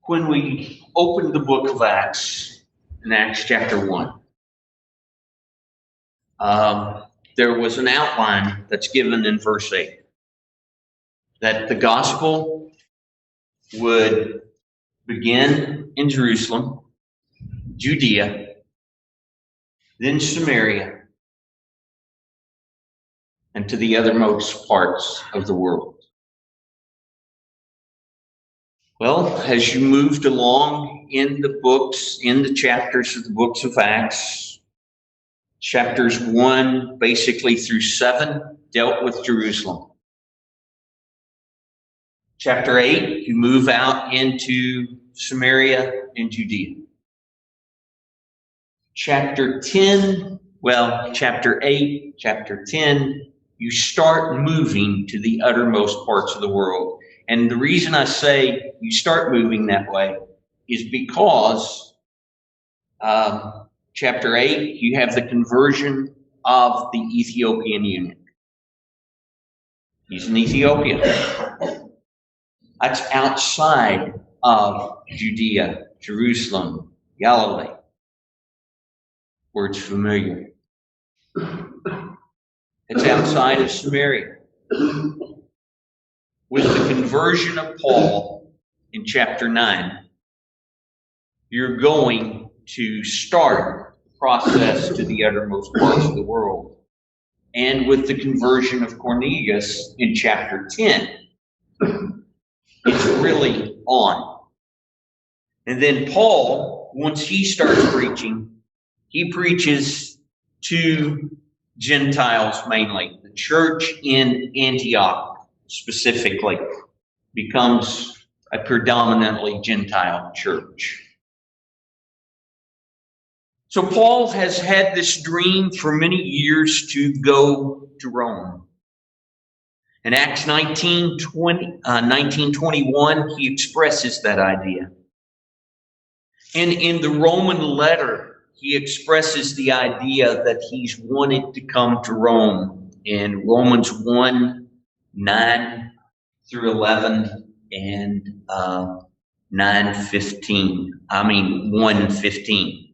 When we open the book of Acts, in Acts chapter 1, there was an outline that's given in verse 8 that the gospel would begin in Jerusalem, Judea, then Samaria, and to the othermost parts of the world. Well, as you moved along in the books, in the chapters of the books of Acts, chapters 1 basically through 7 dealt with Jerusalem. Chapter 8, you move out into Samaria and Judea. Chapter 8, chapter 10, you start moving to the uttermost parts of the world. And the reason I say you start moving that way is because chapter 8, you have the conversion of the Ethiopian eunuch. He's an Ethiopian. That's outside of Judea, Jerusalem, Galilee, where it's familiar. It's outside of Samaria. With the conversion of Paul in chapter 9, you're going to start the process to the uttermost parts of the world. And with the conversion of Cornelius in chapter 10, it's really on. And then Paul, once he starts preaching, he preaches to Gentiles mainly. The church in Antioch specifically becomes a predominantly Gentile church. So Paul has had this dream for many years to go to Rome. In Acts 19:21, he expresses that idea. And in the Roman letter, he expresses the idea that he's wanted to come to Rome in Romans 1:9 through 11 and 1:15.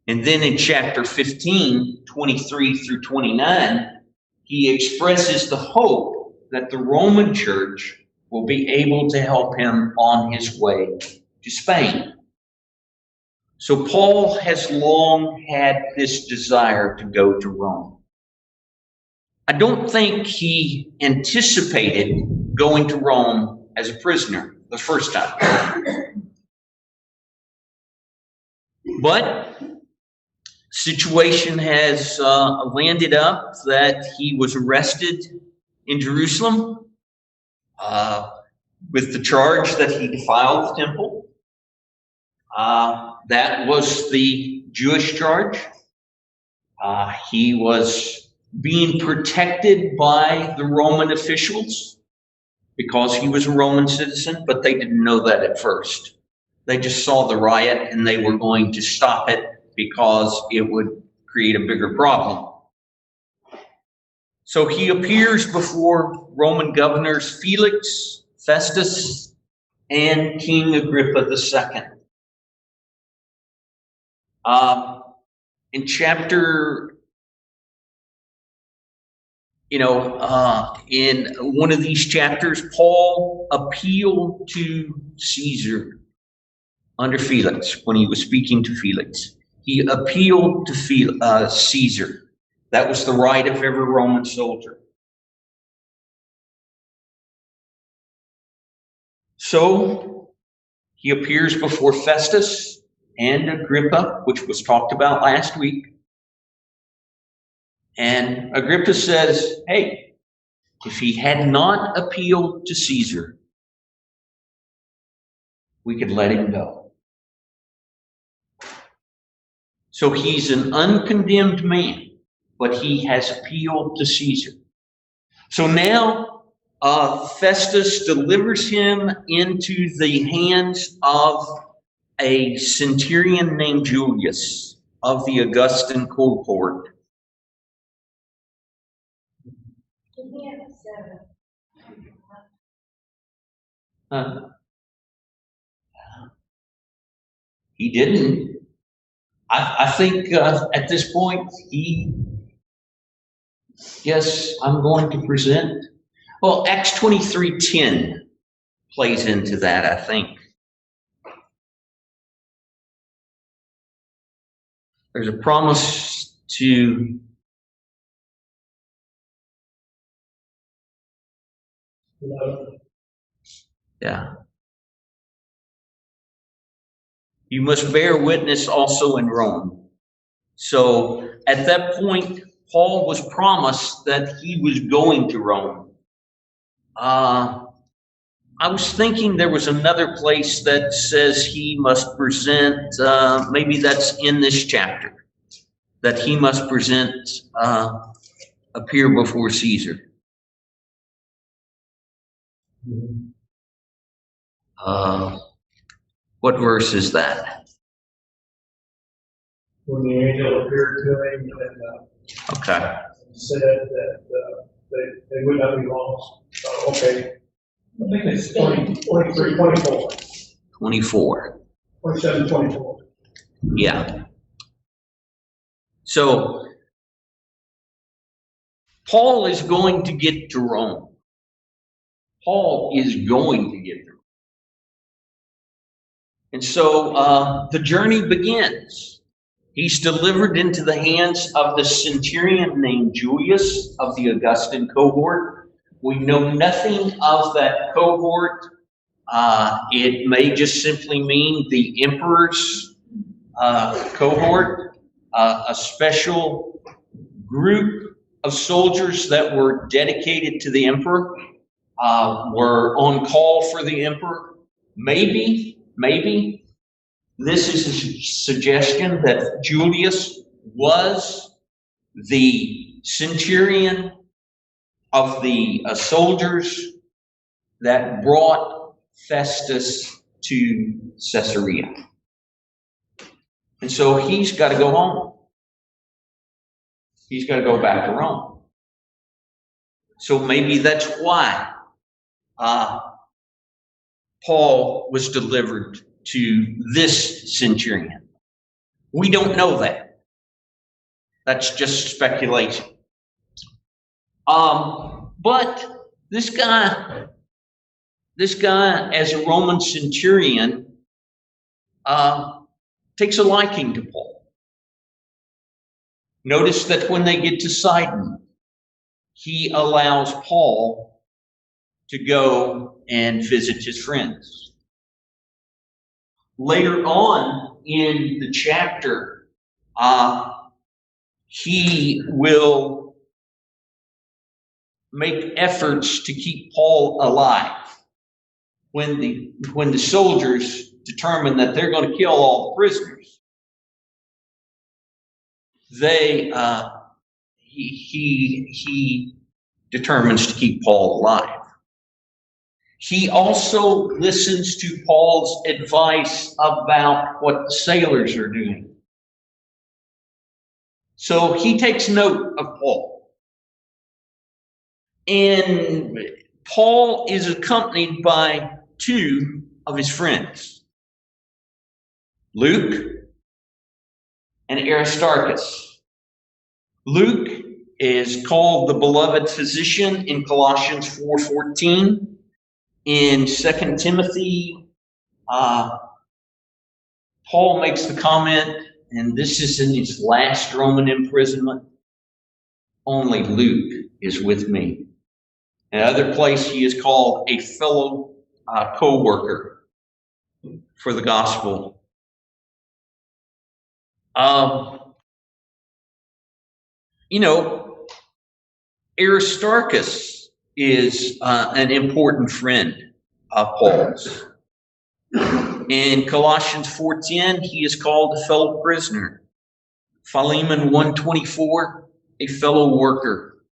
And then in chapter 15, 23 through 29, he expresses the hope that the Roman church will be able to help him on his way to Spain. So Paul has long had this desire to go to Rome. I don't think he anticipated going to Rome as a prisoner the first time. But situation has landed up that he was arrested in Jerusalem with the charge that he defiled the temple. That was the Jewish charge. He was being protected by the Roman officials because he was a Roman citizen, but they didn't know that at first. They just saw the riot and they were going to stop it because it would create a bigger problem. So he appears before Roman governors Felix, Festus, and King Agrippa II. In chapter, in one of these chapters, Paul appealed to Caesar under Felix when he was speaking to Felix. He appealed to Caesar. That was the right of every Roman soldier. So he appears before Festus and Agrippa, which was talked about last week. And Agrippa says, hey, if he had not appealed to Caesar, we could let him go. So he's an uncondemned man, but he has appealed to Caesar. So now Festus delivers him into the hands of a centurion named Julius of the Augustan cohort. He didn't. I think at this point, yes, I'm going to present. Well, Acts 23:10 plays into that, I think. There's a promise to you must bear witness also in Rome. So at that point, Paul was promised that he was going to Rome. I was thinking there was another place that says he must present, maybe that's in this chapter, that he must present, appear before Caesar. What verse is that? When the angel appeared to him and said that they would not be lost. Okay. I think it's 23, 24. 24. 27, 24. Yeah. So, Paul is going to get to Rome. Paul is going to get to Rome. And so, the journey begins. He's delivered into the hands of the centurion named Julius of the Augustan cohort. We know nothing of that cohort. It may just simply mean the emperor's cohort, a special group of soldiers that were dedicated to the emperor, were on call for the emperor. Maybe this is a suggestion that Julius was the centurion of the soldiers that brought Festus to Caesarea. And so he's got to go home. He's got to go back to Rome. So maybe that's why Paul was delivered to this centurion. We don't know that. That's just speculation. But this guy as a Roman centurion takes a liking to Paul. Notice that when they get to Sidon, he allows Paul to go and visit his friends. Later on in the chapter, he will make efforts to keep Paul alive. When the soldiers determine that they're going to kill all the prisoners, he determines to keep Paul alive. He also listens to Paul's advice about what the sailors are doing. So he takes note of Paul. And Paul is accompanied by two of his friends, Luke and Aristarchus. Luke is called the beloved physician in Colossians 4:14. In 2 Timothy, Paul makes the comment, and this is in his last Roman imprisonment, only Luke is with me. In another place, he is called a fellow co-worker for the gospel. Aristarchus is an important friend of Paul's. In Colossians 4:10, he is called a fellow prisoner. Philemon 1:24, a fellow worker.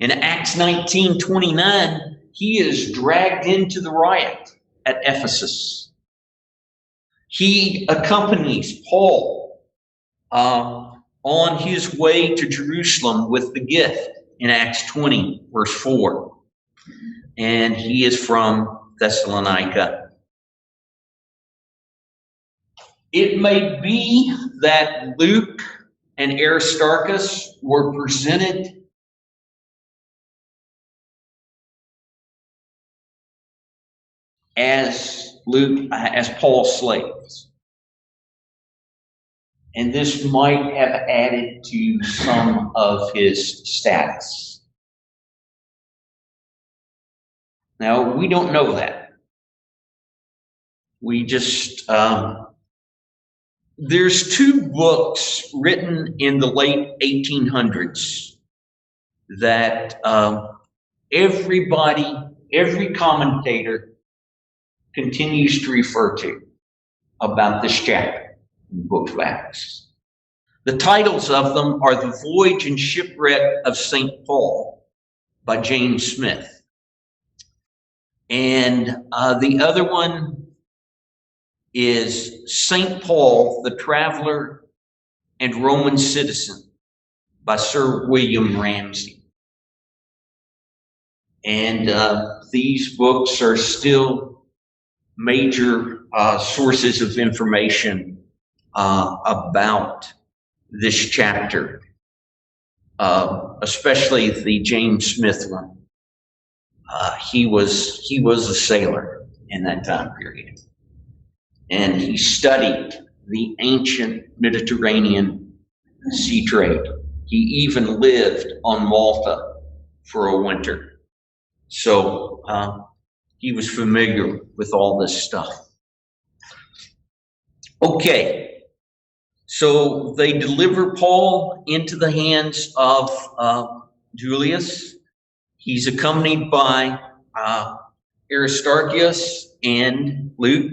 In Acts 19:29, he is dragged into the riot at Ephesus. He accompanies Paul on his way to Jerusalem with the gift in Acts 20, verse 4. And he is from Thessalonica. It may be that Luke and Aristarchus were presented as Paul's slaves. And this might have added to some of his status. Now, we don't know that. We just, there's two books written in the late 1800s that every commentator continues to refer to about this chapter in the book of Acts. The titles of them are The Voyage and Shipwreck of St. Paul by James Smith. And the other one is St. Paul, the Traveler and Roman Citizen by Sir William Ramsay. And these books are still major sources of information about this chapter, especially the James Smith one. He was a sailor in that time period, and he studied the ancient Mediterranean sea trade. He even lived on Malta for a winter, so he was familiar with all this stuff. Okay, so they deliver Paul into the hands of Julius. He's accompanied by Aristarchus and Luke.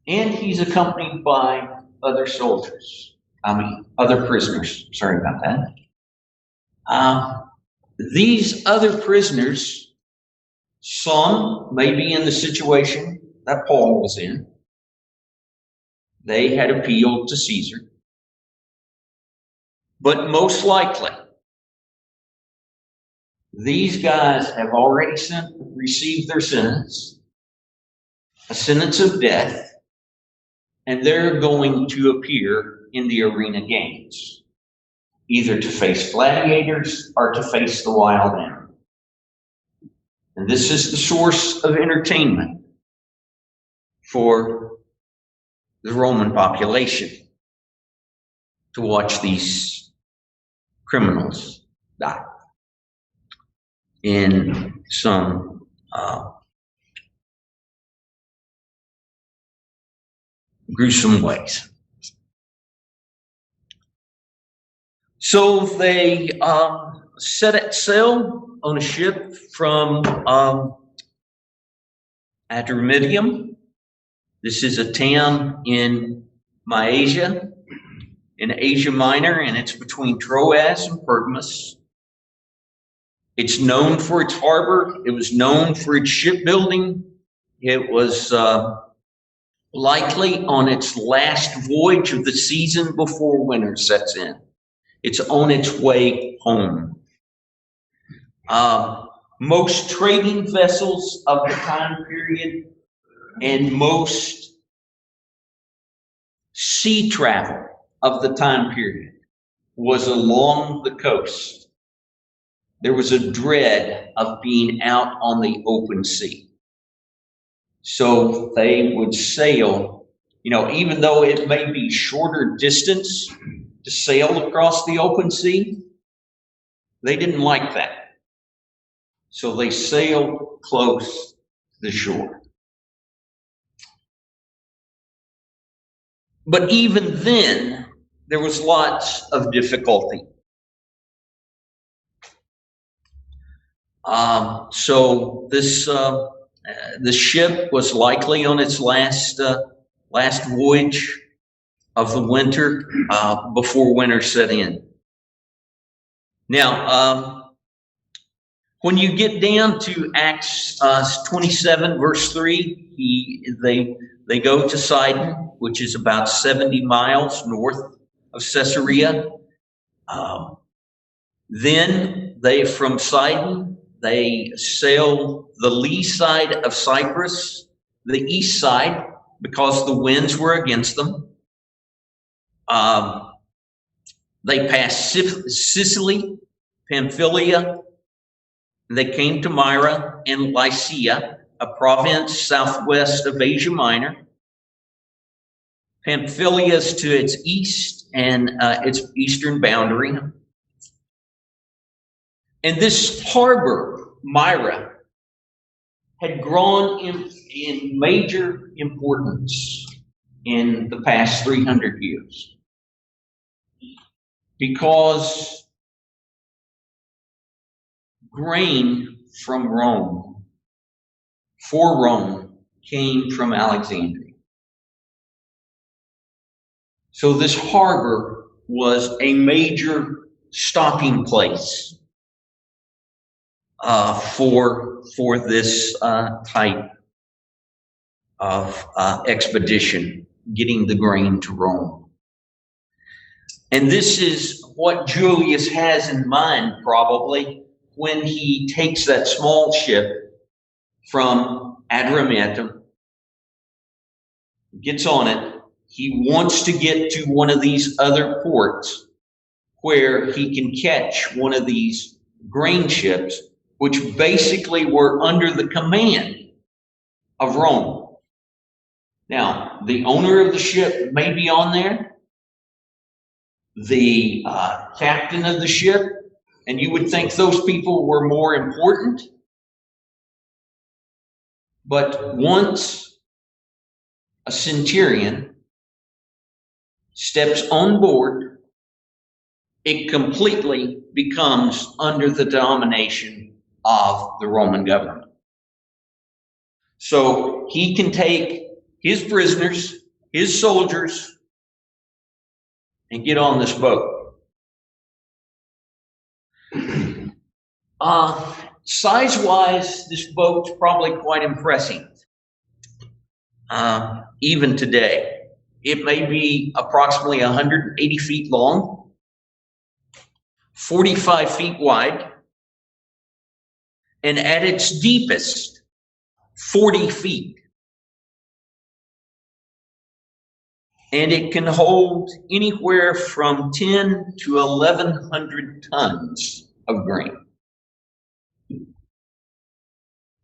And he's accompanied by other prisoners. Sorry about that. These other prisoners, some may be in the situation that Paul was in. They had appealed to Caesar. But most likely, these guys have already received their sentence, a sentence of death, and they're going to appear in the arena games, either to face gladiators or to face the wild animal. And this is the source of entertainment for the Roman population, to watch these criminals die in some gruesome ways. So they set sail on a ship from Atonement. This is a town in Mysia, in Asia Minor, and it's between Troas and Pergamus. It's known for its harbor. It was known for its shipbuilding. It was likely on its last voyage of the season before winter sets in. It's on its way home. Most trading vessels of the time period and most sea travel of the time period was along the coast. There was a dread of being out on the open sea. So they would sail, even though it may be shorter distance to sail across the open sea, they didn't like that. So they sailed close to the shore. But even then, there was lots of difficulty. So this the ship was likely on its last voyage of the winter before winter set in. Now, when you get down to Acts 27, verse 3, they go to Sidon, which is about 70 miles north of Caesarea. Then from Sidon, they sail the lee side of Cyprus, the east side, because the winds were against them. They passed Sicily, Pamphylia. They came to Myra and Lycia, a province southwest of Asia Minor. Pamphylia is to its east and its eastern boundary. And this harbor, Myra, had grown in major importance in the past 300 years because grain from Rome, for Rome, came from Alexandria. So this harbor was a major stopping place for this type of expedition, getting the grain to Rome. And this is what Julius has in mind, probably, when he takes that small ship from Adrumetum, gets on it. He wants to get to one of these other ports where he can catch one of these grain ships, which basically were under the command of Rome. Now, the owner of the ship may be on there, the captain of the ship, and you would think those people were more important. But once a centurion steps on board, it completely becomes under the domination of the Roman government. So he can take his prisoners, his soldiers, and get on this boat. Size-wise, this boat's probably quite impressive. Even today. It may be approximately 180 feet long, 45 feet wide, and at its deepest, 40 feet. And it can hold anywhere from 10 to 1,100 tons of grain.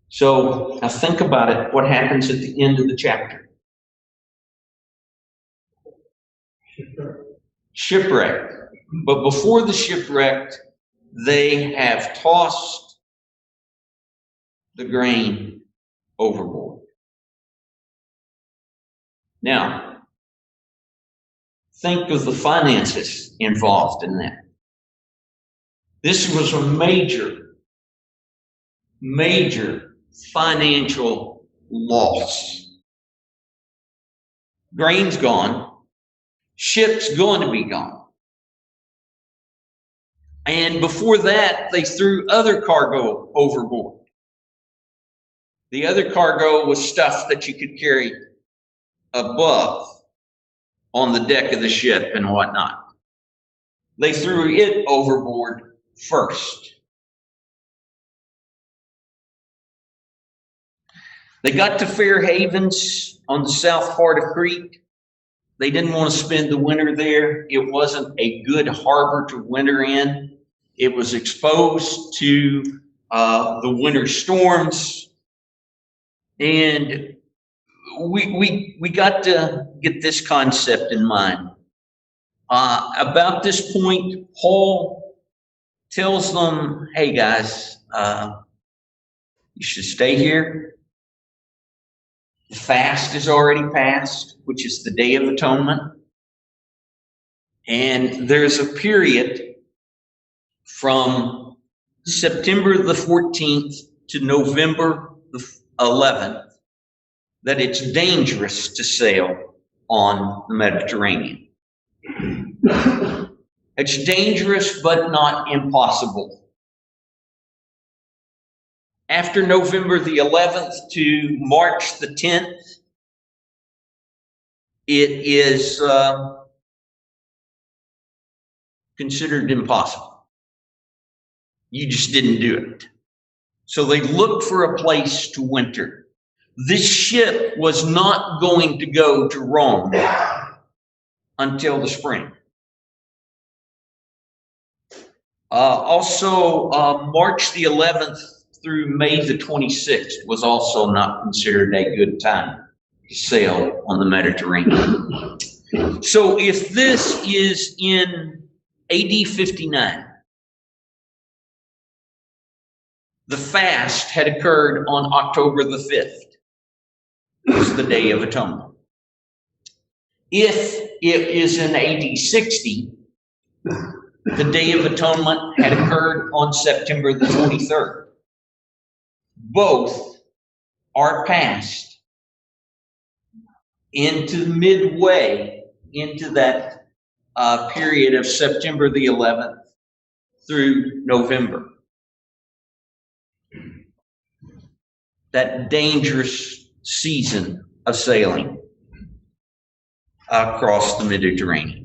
So now think about it, what happens at the end of the chapter? Shipwreck. But before the shipwreck, they have tossed the grain overboard. Now, think of the finances involved in that. This was a major financial loss. Grain's gone. Ship's going to be gone. And before that, they threw other cargo overboard. The other cargo was stuff that you could carry above on the deck of the ship and whatnot. They threw it overboard first. They got to Fair Havens on the south part of Crete. They didn't want to spend the winter there. It wasn't a good harbor to winter in. It was exposed to the winter storms. And we got to get this concept in mind. About this point, Paul tells them, hey guys, you should stay here. The fast is already passed, which is the Day of Atonement. And there's a period from September the 14th to November the 11th that it's dangerous to sail on the Mediterranean. It's dangerous, but not impossible. After November the 11th to March the 10th, it is considered impossible. You just didn't do it. So they looked for a place to winter. This ship was not going to go to Rome until the spring. Also, March the 11th through May the 26th was also not considered a good time to sail on the Mediterranean. So if this is in AD 59, the fast had occurred on October the 5th. It was the Day of Atonement. If it is in AD 60, the Day of Atonement had occurred on September the 23rd. Both are passed into midway into that period of September the 11th through November. That dangerous season of sailing across the Mediterranean.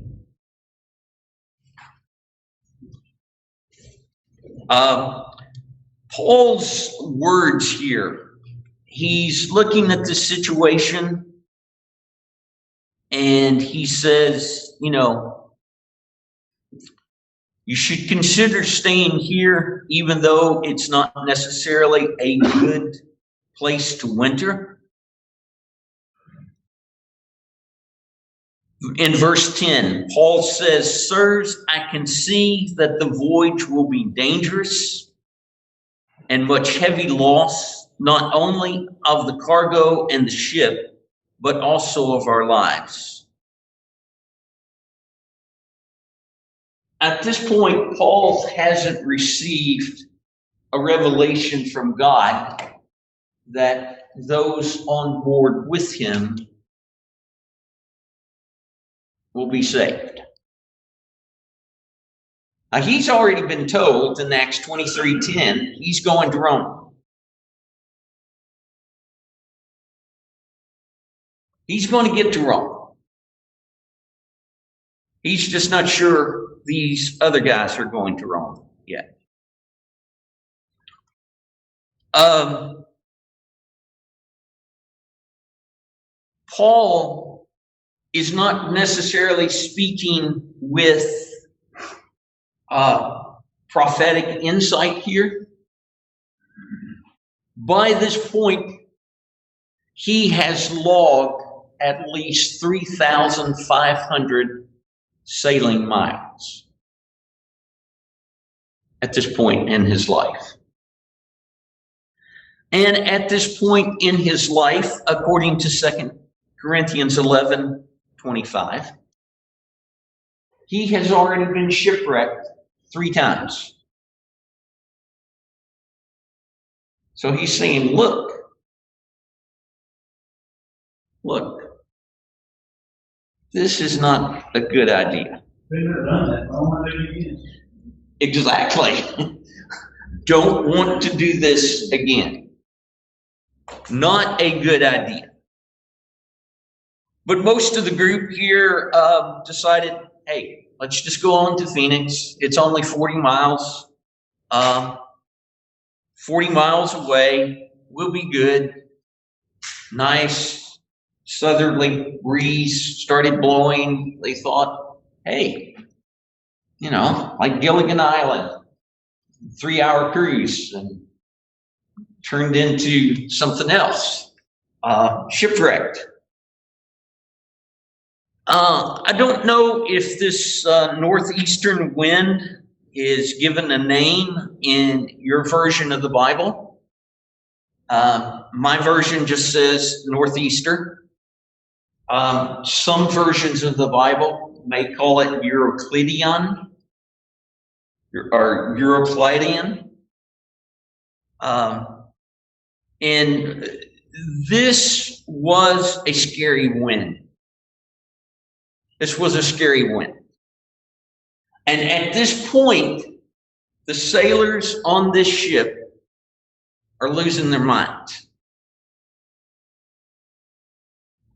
Paul's words here, he's looking at the situation and he says, you should consider staying here even though it's not necessarily a good place to winter. In verse 10, Paul says, "Sirs, I can see that the voyage will be dangerous and much heavy loss, not only of the cargo and the ship, but also of our lives." At this point, Paul hasn't received a revelation from God that those on board with him will be saved. He's already been told in Acts 23:10 he's going to Rome. He's going to get to Rome. He's just not sure these other guys are going to Rome yet. Paul is not necessarily speaking with prophetic insight here. By this point, he has logged at least 3,500 sailing miles at this point in his life. And at this point in his life, according to 2 Corinthians 11:25, he has already been shipwrecked 3 times. So he's saying, look, this is not a good idea. Exactly. Don't want to do this again. Not a good idea. But most of the group here decided, hey, let's just go on to Phoenix. It's only 40 miles. 40 miles away. We'll be good. Nice southerly breeze started blowing. They thought, hey, like Gilligan Island, 3-hour cruise, and turned into something else. Shipwrecked. I don't know if this northeastern wind is given a name in your version of the Bible. My version just says northeaster. Some versions of the Bible may call it Euroclidean or Euroclidean. And this was a scary wind. This was a scary wind. And at this point, the sailors on this ship are losing their minds.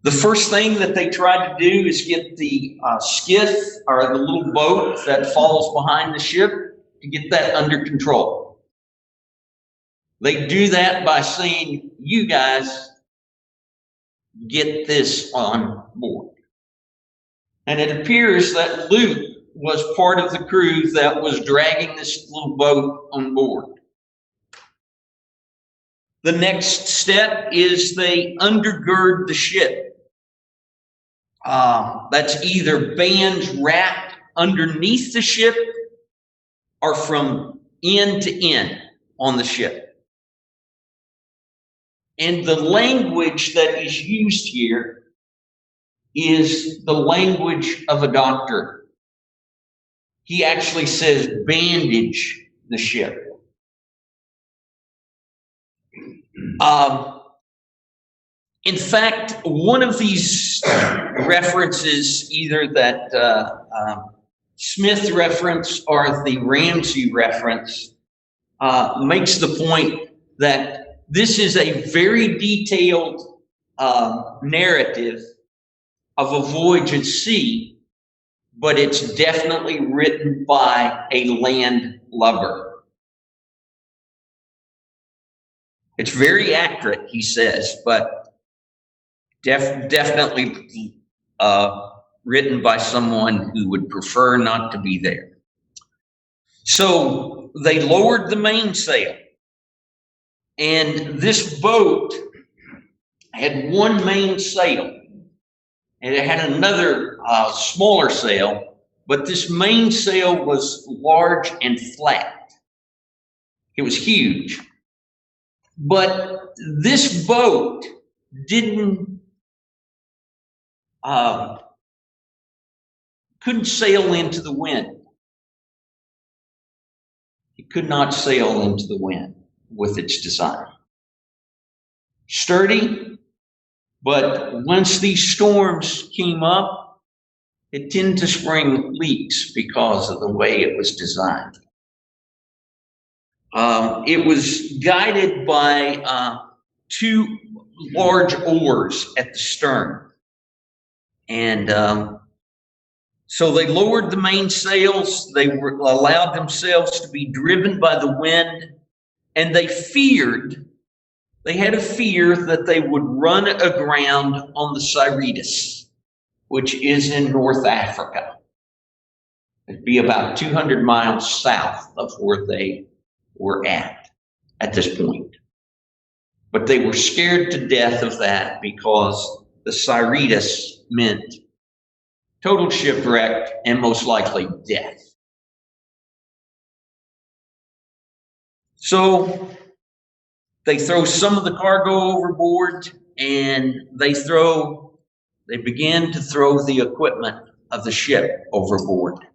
The first thing that they try to do is get the skiff or the little boat that follows behind the ship to get that under control. They do that by saying, you guys get this on board. And it appears that Luke was part of the crew that was dragging this little boat on board. The next step is they undergird the ship. That's either bands wrapped underneath the ship or from end to end on the ship. And the language that is used here is the language of a doctor. He actually says bandage the ship. In fact, one of these references, either that Smith reference or the Ramsey reference, makes the point that this is a very detailed narrative of a voyage at sea, but it's definitely written by a landlubber. It's very accurate, he says, but definitely written by someone who would prefer not to be there. So they lowered the mainsail, and this boat had one mainsail, and it had another smaller sail, but this mainsail was large and flat. It was huge. But this boat couldn't sail into the wind. It could not sail into the wind with its design. Sturdy, but once these storms came up, it tended to spring leaks because of the way it was designed. It was guided by two large oars at the stern. And so they lowered the mainsails. They allowed themselves to be driven by the wind. And they had a fear that they would run aground on the Syrtis, which is in North Africa. It'd be about 200 miles south of where they were at this point. But they were scared to death of that because the Syrtis meant total shipwreck and most likely death. So they throw some of the cargo overboard, and they begin to throw the equipment of the ship overboard.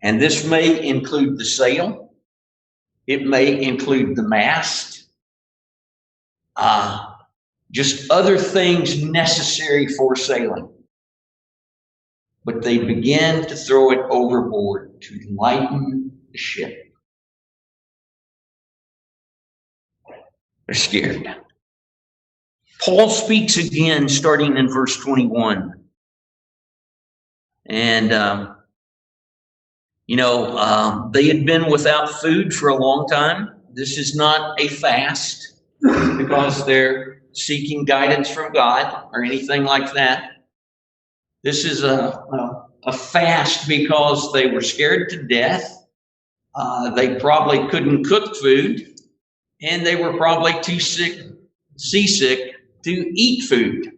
And this may include the sail. It may include the mast, just other things necessary for sailing. But they began to throw it overboard to lighten the ship. They're scared. Paul speaks again, starting in verse 21. And they had been without food for a long time. This is not a fast because they're seeking guidance from God or anything like that. This is a fast because they were scared to death. They probably couldn't cook food, and they were probably too seasick to eat food.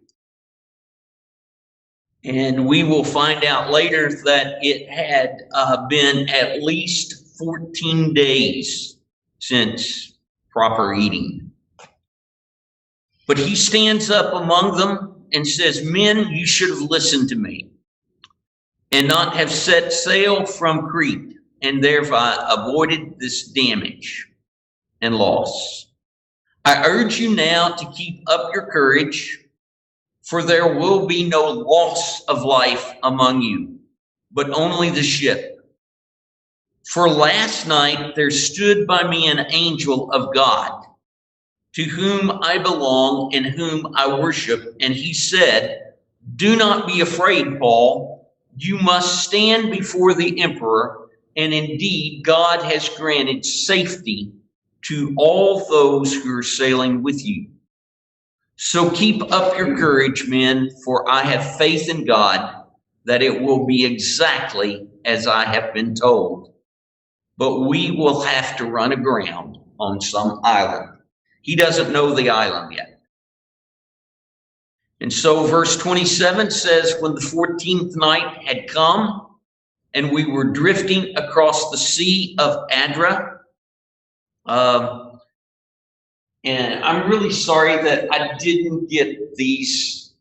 And we will find out later that it had been at least 14 days since proper eating. But he stands up among them and says, "Men, you should have listened to me and not have set sail from Crete and thereby avoided this damage and loss. I urge you now to keep up your courage, for there will be no loss of life among you, but only the ship. For last night there stood by me an angel of God, to whom I belong and whom I worship, and he said, 'Do not be afraid, Paul. You must stand before the emperor, and indeed God has granted safety to all those who are sailing with you.' So keep up your courage, men, for I have faith in God that it will be exactly as I have been told. But we will have to run aground on some island. He doesn't know the island yet. And so verse 27 says, when the 14th night had come, and we were drifting across the Sea of Adria. And I'm really sorry that I didn't get these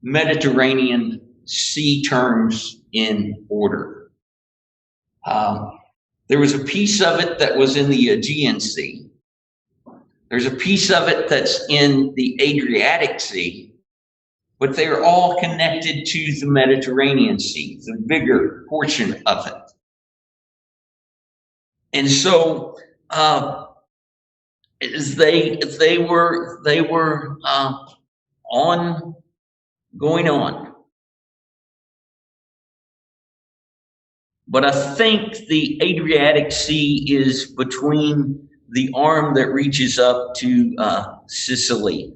Mediterranean sea terms in order. There was a piece of it that was in the Aegean Sea. There's a piece of it that's in the Adriatic Sea, but they're all connected to the Mediterranean Sea, the bigger portion of it. And so they were going on. But I think the Adriatic Sea is between the arm that reaches up to Sicily,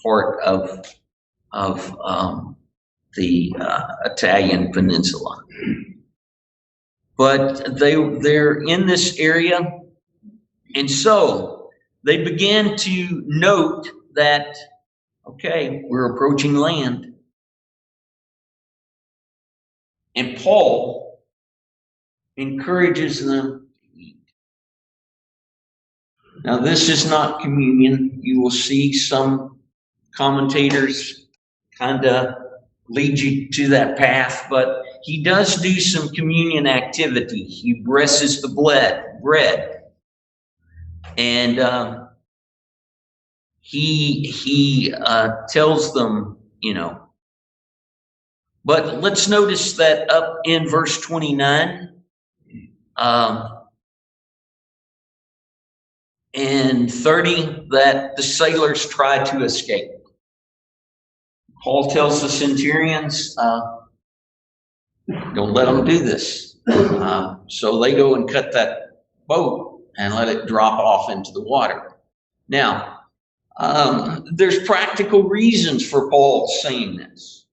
part of the Italian peninsula. But they're in this area, and so they began to note that, okay, we're approaching land. And Paul encourages them to eat. Now, this is not communion. You will see some commentators kind of lead you to that path, but he does do some communion activity. He blesses the bread, and he tells them, But let's notice that up in verse 29 and 30, that the sailors try to escape. Paul tells the centurions, don't let them do this. So they go and cut that boat and let it drop off into the water. Now, there's practical reasons for Paul saying this.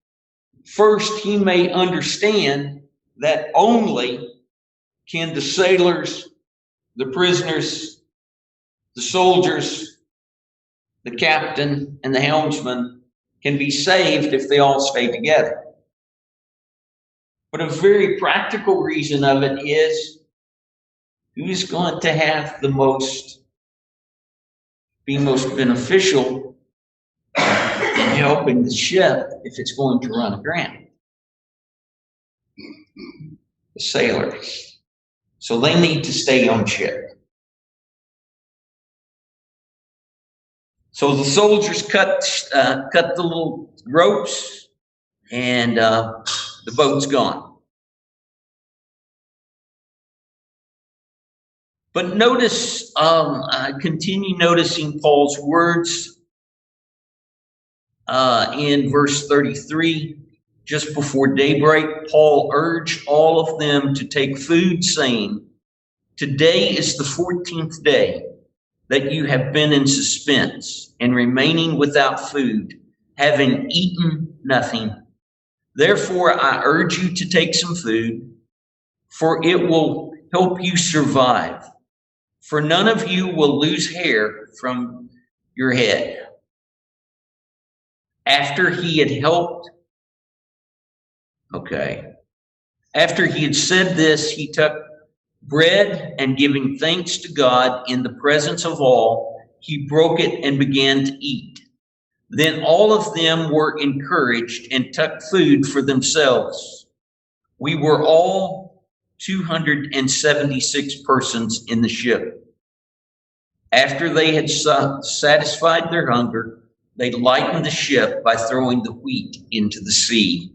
First, he may understand that only can the sailors, the prisoners, the soldiers, the captain, and the helmsman can be saved if they all stay together. But a very practical reason of it is who's going to have be most beneficial in helping the ship if it's going to run aground? The sailors. So they need to stay on ship. So the soldiers cut the little ropes, and the boat's gone. But notice, continue noticing Paul's words in verse 33. Just before daybreak, Paul urged all of them to take food, saying, "Today is the 14th day that you have been in suspense and remaining without food, having eaten nothing. Therefore, I urge you to take some food, for it will help you survive. For none of you will lose hair from your head." After he had said this, he took bread, and giving thanks to God in the presence of all, he broke it and began to eat. Then all of them were encouraged and took food for themselves. We were all 276 persons in the ship. After they had satisfied their hunger, they lightened the ship by throwing the wheat into the sea.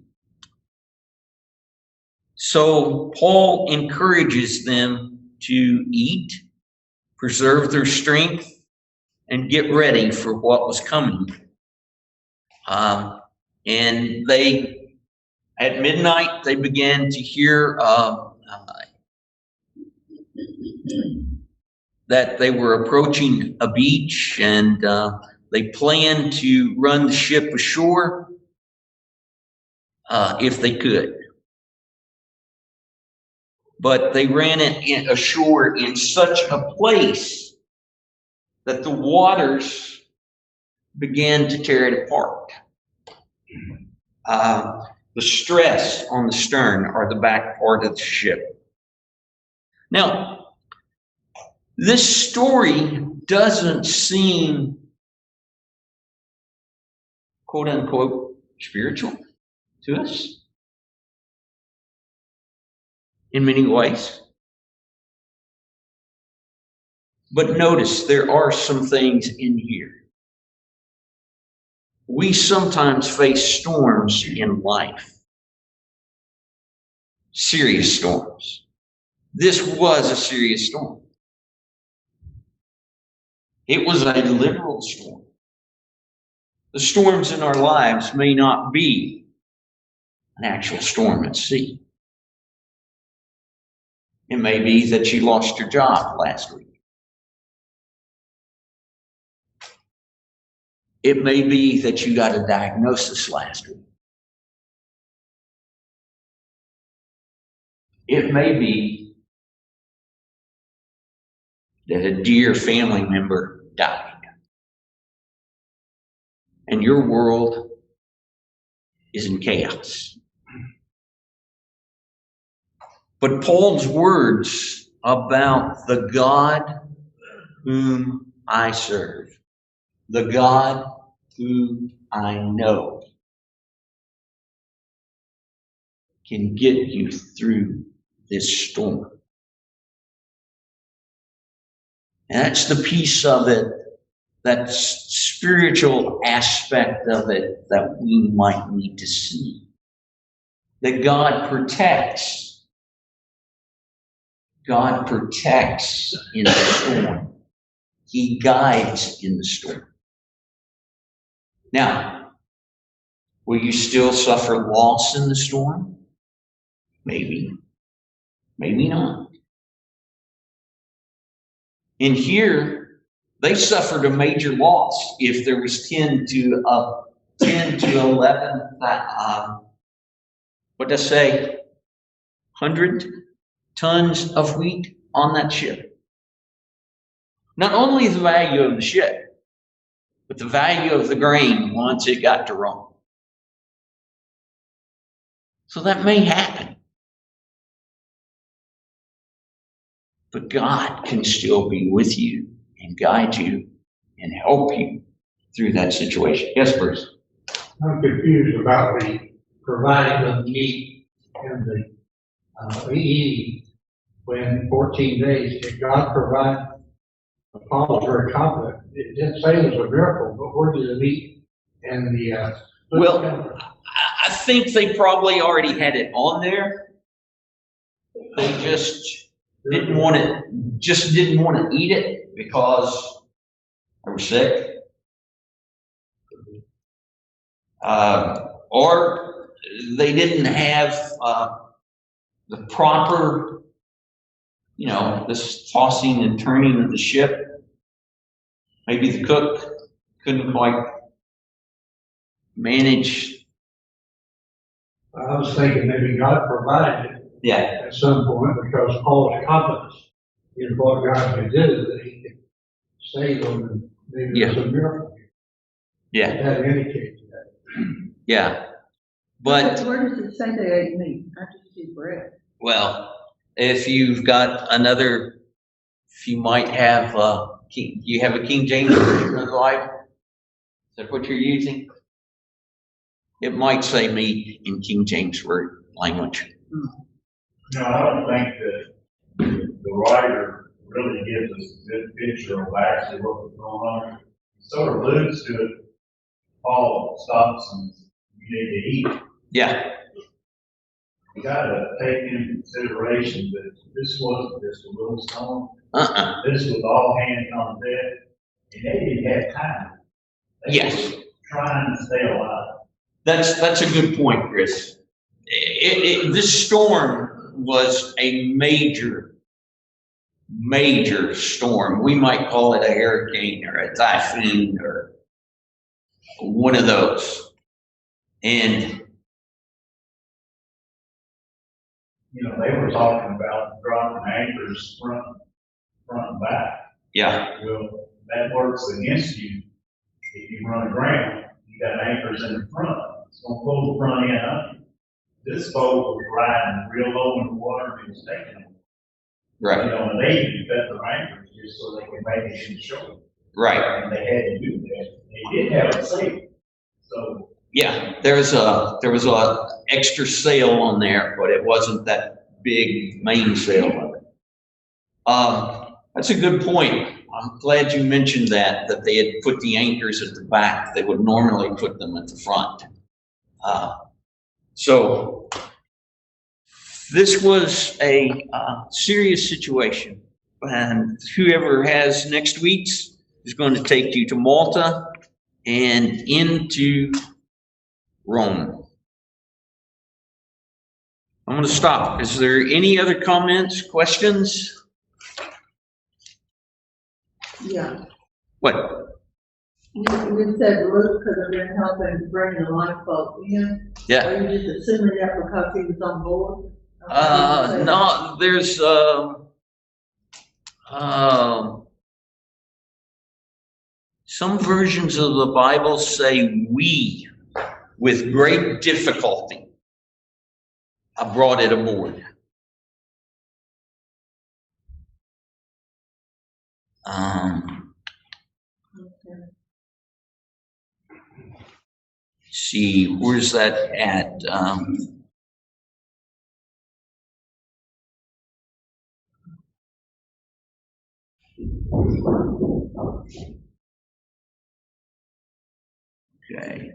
So Paul encourages them to eat, preserve their strength, and get ready for what was coming. And at midnight, they began to hear that they were approaching a beach, and They planned to run the ship ashore if they could. But they ran it ashore in such a place that the waters began to tear it apart. The stress on the stern or the back part of the ship. Now, this story doesn't seem, quote unquote, spiritual to us in many ways. But notice there are some things in here. We sometimes face storms in life. Serious storms. This was a serious storm. It was a literal storm. The storms in our lives may not be an actual storm at sea. It may be that you lost your job last week. It may be that you got a diagnosis last week. It may be that a dear family member died. And your world is in chaos. But Paul's words about the God whom I serve, the God whom I know, can get you through this storm. And that's the piece of it, that spiritual aspect of it that we might need to see. That God protects. God protects in the storm. He guides in the storm. Now, will you still suffer loss in the storm? Maybe. Maybe not. In here, they suffered a major loss. If there was 10 to 11, what did I say? 100 tons of wheat on that ship. Not only the value of the ship, but the value of the grain once it got to Rome. So that may happen. But God can still be with you and guide you and help you through that situation. Yes, Bruce? I'm confused about the providing of meat and the eating when 14 days. Did God provide? Paul was very confident. It didn't say it was a miracle, but where did the meat and the well, I think they probably already had it on there. They just didn't want to eat it because they were sick. Or they didn't have the proper, this tossing and turning of the ship. Maybe the cook couldn't quite manage. I was thinking maybe God provided it at some point because Paul's confidence in what God could do, that he could save them, and maybe it was a miracle. Yeah. That indicates that. Yeah. But where does it say they ate meat? I just see bread. Well, if you've got another, if you might have you have a King James version of the Bible? Is that what you're using? It might say meat in King James word language. No, I don't think that the writer really gives us a good picture of actually what was going on. He sort of alludes to it. Paul stops and you need to eat. Yeah. You got to take into consideration that this wasn't just a little storm. This was all hands on deck, and they didn't have time. They were trying to stay alive. That's a good point, Chris. This storm was a major storm. We might call it a hurricane or a typhoon or one of those. And You know, they were talking about dropping anchors front and back. yeah, Well, that works against you. If you run aground, you got anchors in the front. It's gonna pull the front end up. This boat was riding real low in the water and it was taking them. right, You know, and they even cut their anchors just so they could make it in the shore. right. And they had to do that. They did have it safe. So, Yeah, there was a extra sail on there, but it wasn't that big main sail of it. That's a good point. I'm glad you mentioned that they had put the anchors at the back. They would normally put them at the front. So this was a serious situation, and whoever has next week's is going to take you to Malta and into Rome. I'm going to stop. Is there any other comments, questions? Yeah. What? You said Luke could have been helping bring the lifeboat in. Yeah. Are you just assuming that because he was on board? No, there's some versions of the Bible say we, with great difficulty, I brought it aboard. Okay. See, where's that at? Okay.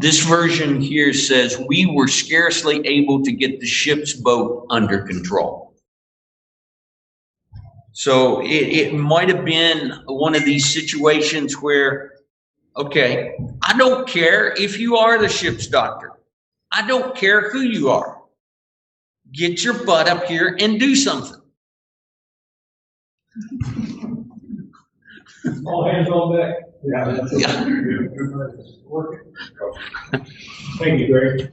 This version here says, we were scarcely able to get the ship's boat under control. So it might have been one of these situations where, okay, I don't care if you are the ship's doctor. I don't care who you are. Get your butt up here and do something. All hands on deck. Yeah, that's Yeah. working. Thank you, Greg.